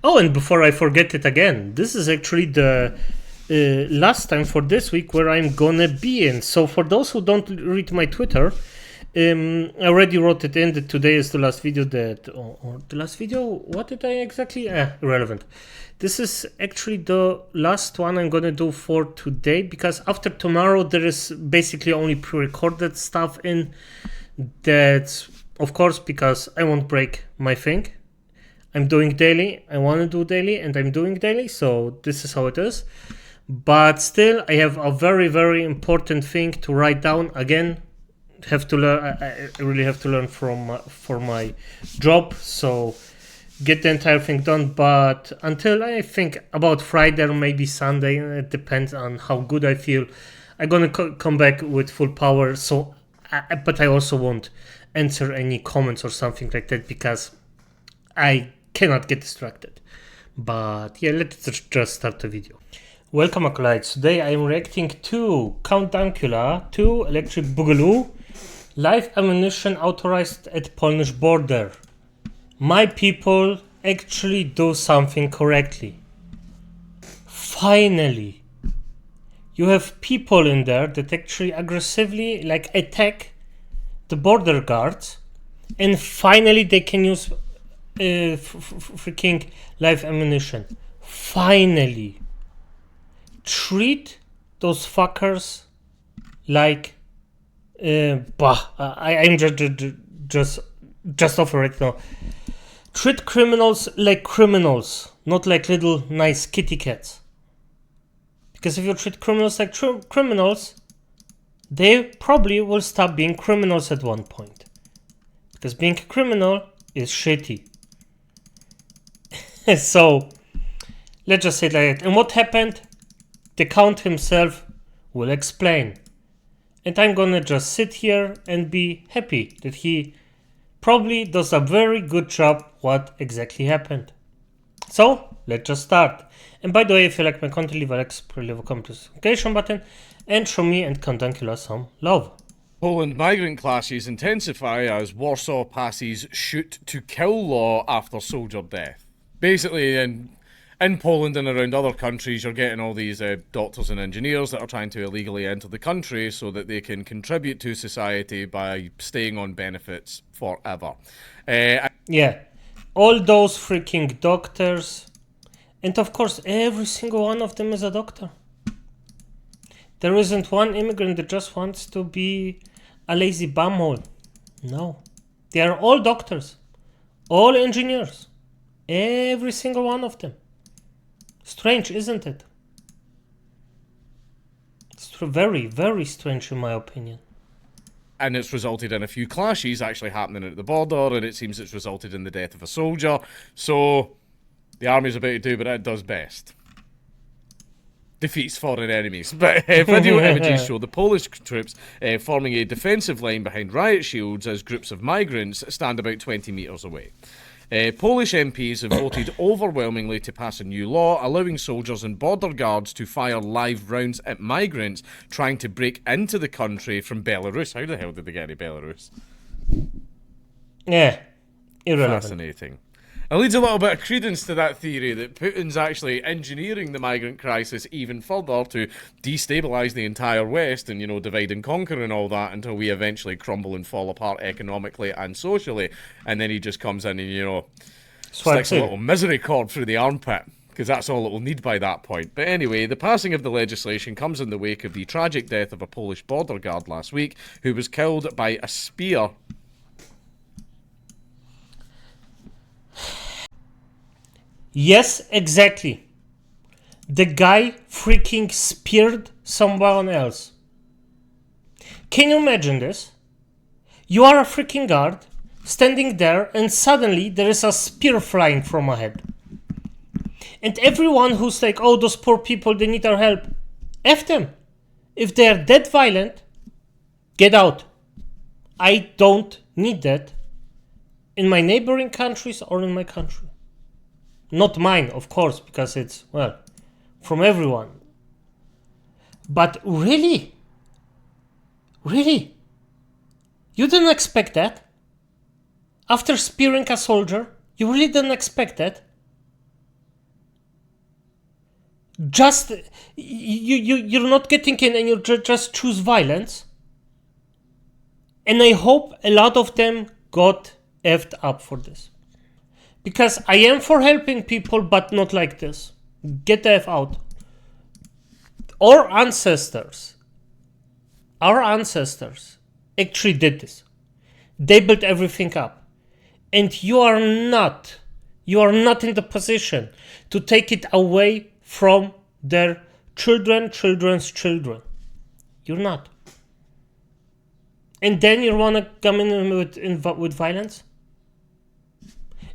Oh, and before I forget it again, this is actually the last time for this week where I'm gonna be in. So for those who don't read my Twitter, I already wrote it in that today is the last video or the last video, what did I exactly? Irrelevant. This is actually the last one I'm gonna do for today, because after tomorrow there is basically only pre-recorded stuff in. That's, of course, because I won't break my thing. I'm doing daily, I want to do daily, and I'm doing daily, so this is how it is. But still, I have a very, very important thing to write down. Again, have to learn. I really have to learn for my job, so get the entire thing done. But until I think about Friday or maybe Sunday, it depends on how good I feel, I'm gonna come back with full power. So, but I also won't answer any comments or something like that because I cannot get distracted. But yeah, let's just start the video. Welcome, acolytes. Today I am reacting to Count Dankula 2 Electric Boogaloo, live ammunition authorized at Polish border. My people actually do something correctly. Finally, you have people in there that actually aggressively attack the border guards, and finally they can use freaking live ammunition. Finally, treat those fuckers like I'm just over it now. Treat criminals like criminals, not like little nice kitty cats. Because if you treat criminals like criminals, they probably will stop being criminals at one point. Because being a criminal is shitty. So, let's just say it like that. And what happened? The Count himself will explain. And I'm gonna just sit here and be happy that he probably does a very good job what exactly happened. So, let's just start. And by the way, if you like my content, leave a like, leave a comment, notification button, and show me and Count Dankula some love. Poland migrant clashes intensify as Warsaw passes shoot to kill law after soldier death. Basically, in Poland and around other countries, you're getting all these doctors and engineers that are trying to illegally enter the country so that they can contribute to society by staying on benefits forever. Yeah, all those freaking doctors, and of course every single one of them is a doctor. There isn't one immigrant that just wants to be a lazy bumhole. No, they are all doctors, all engineers, every single one of them. Strange, isn't it? It's very, very strange in my opinion. And it's resulted in a few clashes actually happening at the border, and it seems it's resulted in the death of a soldier. So, the army's about to do what it does best. Defeats foreign enemies. But video images show the Polish troops forming a defensive line behind riot shields as groups of migrants stand about 20 metres away. Polish MPs have voted overwhelmingly to pass a new law allowing soldiers and border guards to fire live rounds at migrants trying to break into the country from Belarus. How the hell did they get to Belarus? Yeah, irrelevant. Fascinating. It leads a little bit of credence to that theory that Putin's actually engineering the migrant crisis even further to destabilise the entire West and, divide and conquer and all that until we eventually crumble and fall apart economically and socially. And then he just comes in and, sticks a little misery cord through the armpit, because that's all it will need by that point. But anyway, the passing of the legislation comes in the wake of the tragic death of a Polish border guard last week who was killed by a spear. Yes, exactly. The guy freaking speared someone else. Can you imagine this? You are a freaking guard, standing there, and suddenly there is a spear flying from ahead. And everyone who's like, oh, those poor people, they need our help. F them. If they are that violent, get out. I don't need that in my neighboring countries or in my country. Not mine, of course, because it's, well, from everyone. But really? Really? You didn't expect that? After spearing a soldier, you really didn't expect that? Just you're not getting in, and you just choose violence. And I hope a lot of them got effed up for this, because I am for helping people, but not like this. Get the F out. Our ancestors actually did this. They built everything up, and you are not in the position to take it away from their children's children. You're not. And then you want to come in with violence?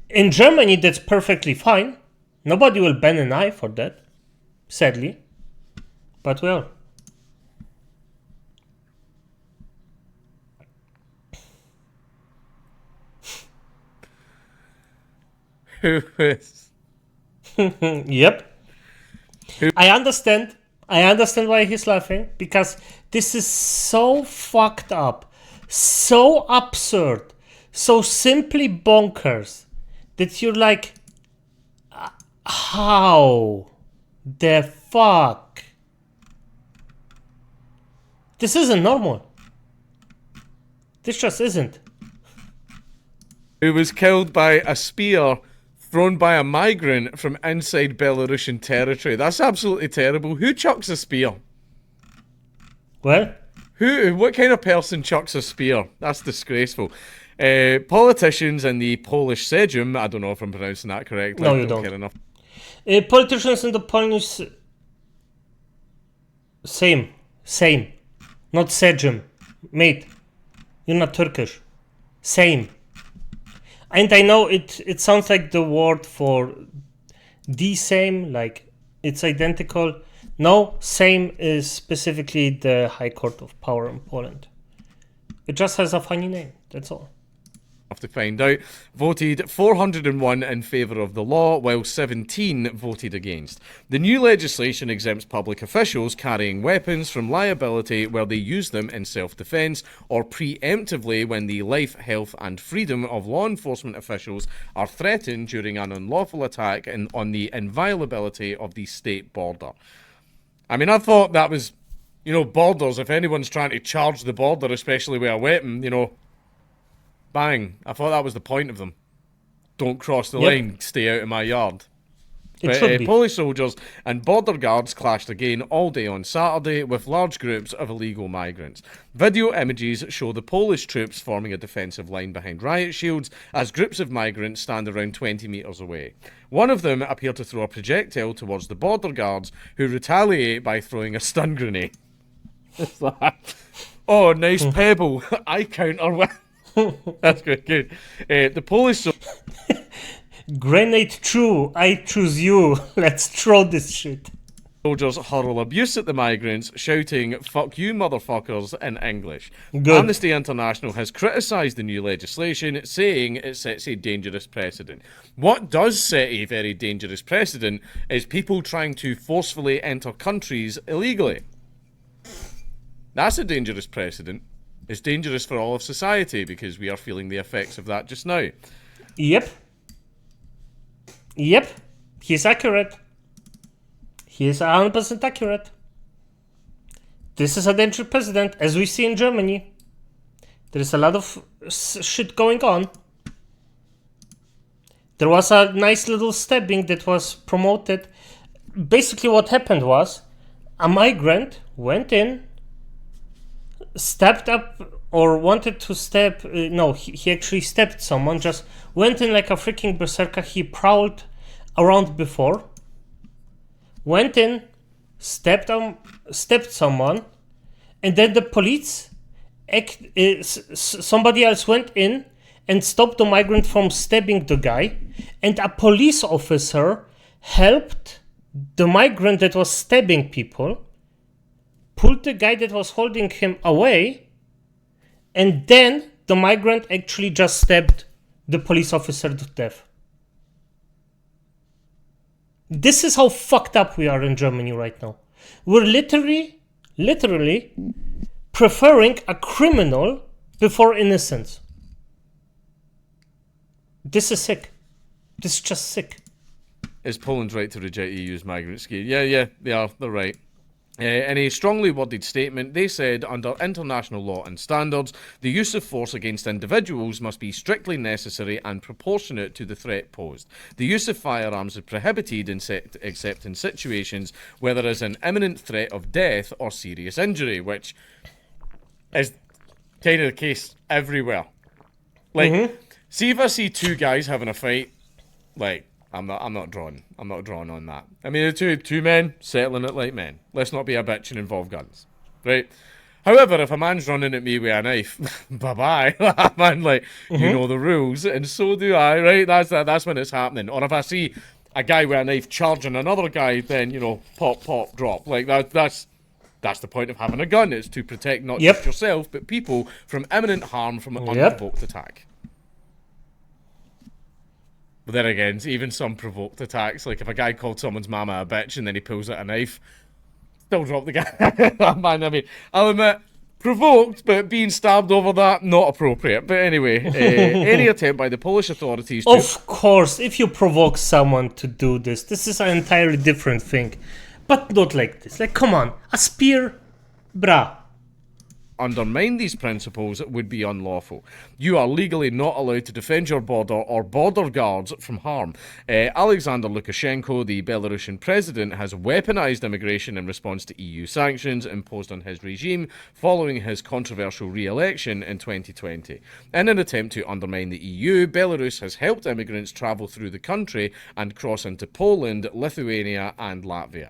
In Germany, that's perfectly fine. Nobody will ban an eye for that, sadly. But well. Who is? Yep. I understand why he's laughing, because this is so fucked up, so absurd, so simply bonkers that you're like, how the fuck? This isn't normal. This just isn't. Who was killed by a spear thrown by a migrant from inside Belarusian territory. That's absolutely terrible. Who chucks a spear? Well? What kind of person chucks a spear? That's disgraceful. Politicians in the Polish Sejm, I don't know if I'm pronouncing that correctly. No, you don't. Care enough. Politicians in the Polish... Same. Not Sejm. Mate, you're not Turkish. Same. And I know it sounds like the word for the same, like it's identical. No, same is specifically the High Court of Power in Poland. It just has a funny name, that's all. To find out, voted 401 in favour of the law, while 17 voted against. The new legislation exempts public officials carrying weapons from liability where they use them in self-defence or preemptively when the life, health and freedom of law enforcement officials are threatened during an unlawful attack on the inviolability of the state border. I mean, I thought that was, borders. If anyone's trying to charge the border, especially with a weapon, bang. I thought that was the point of them. Don't cross the line, stay out of my yard. But Polish soldiers and border guards clashed again all day on Saturday with large groups of illegal migrants. Video images show the Polish troops forming a defensive line behind riot shields as groups of migrants stand around 20 metres away. One of them appeared to throw a projectile towards the border guards, who retaliate by throwing a stun grenade. It's like, oh, nice pebble. I counter with... That's good. The Polish grenade true. I choose you. Let's throw this shit. Soldiers hurl abuse at the migrants, shouting "fuck you motherfuckers" in English. Good. Amnesty International has criticised the new legislation, saying it sets a dangerous precedent. What does set a very dangerous precedent is people trying to forcefully enter countries illegally. That's a dangerous precedent. It's dangerous for all of society because we are feeling the effects of that just now. Yep. He's accurate. He is 100% accurate. This is a dangerous precedent, as we see in Germany. There is a lot of shit going on. There was a nice little stabbing that was promoted. Basically what happened was, a migrant went in, stepped up, or wanted to step, he actually stepped someone, just went in like a freaking berserker. He prowled around before, went in, stepped someone, and then the police, somebody else went in and stopped the migrant from stabbing the guy, and a police officer helped the migrant that was stabbing people, pulled the guy that was holding him away, and then the migrant actually just stabbed the police officer to death. This is how fucked up we are in Germany right now. We're literally preferring a criminal before innocence. This is sick. This is just sick. Is Poland right to reject EU's migrant scheme? Yeah, they are. They're right. In a strongly worded statement, they said, under international law and standards, the use of force against individuals must be strictly necessary and proportionate to the threat posed. The use of firearms is prohibited except in situations where there is an imminent threat of death or serious injury, which is kind of the case everywhere. Like, see if I see two guys having a fight, like, I'm not drawing on that. I mean, the two men settling it like men. Let's not be a bitch and involve guns, right? However, if a man's running at me with a knife, bye-bye, man, like, you know the rules, and so do I, right? That's when it's happening. Or if I see a guy with a knife charging another guy, then, you know, pop, drop. Like, that's the point of having a gun. It's to protect not just yourself, but people from imminent harm from an unprovoked attack. But then again, even some provoked attacks, like if a guy called someone's mama a bitch and then he pulls out a knife, still drop the guy. Man, I mean, I'll admit, provoked, but being stabbed over that, not appropriate. But anyway, any attempt by the Polish authorities to... Of course, if you provoke someone to do this is an entirely different thing. But not like this. Like, come on, a spear, brah. Undermine these principles would be unlawful. You are legally not allowed to defend your border or border guards from harm. Alexander Lukashenko, the Belarusian president, has weaponized immigration in response to EU sanctions imposed on his regime following his controversial re-election in 2020. In an attempt to undermine the EU, Belarus has helped immigrants travel through the country and cross into Poland, Lithuania and Latvia.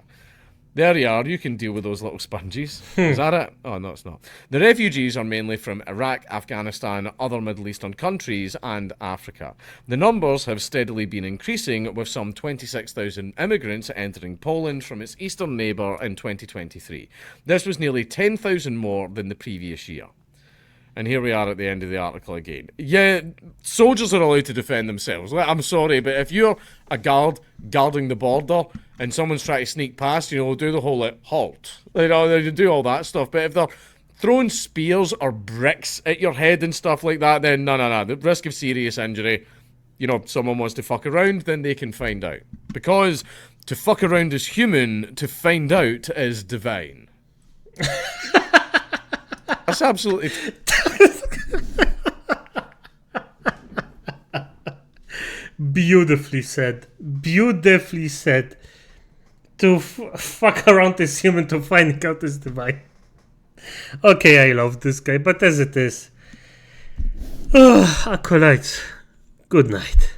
There you are, you can deal with those little sponges. Is that it? Oh, no, it's not. The refugees are mainly from Iraq, Afghanistan, other Middle Eastern countries, and Africa. The numbers have steadily been increasing, with some 26,000 immigrants entering Poland from its eastern neighbour in 2023. This was nearly 10,000 more than the previous year. And here we are at the end of the article again. Yeah, soldiers are allowed to defend themselves. I'm sorry, but if you're a guard guarding the border and someone's trying to sneak past, you know, do the whole, like, halt. You know, they do all that stuff. But if they're throwing spears or bricks at your head and stuff like that, then no. The risk of serious injury, you know, someone wants to fuck around, then they can find out. Because to fuck around is human, to find out is divine. That's absolutely... Beautifully said. Beautifully said. To fuck around is human, to find out is divine. Okay, I love this guy, but as it is... Acolytes, good night.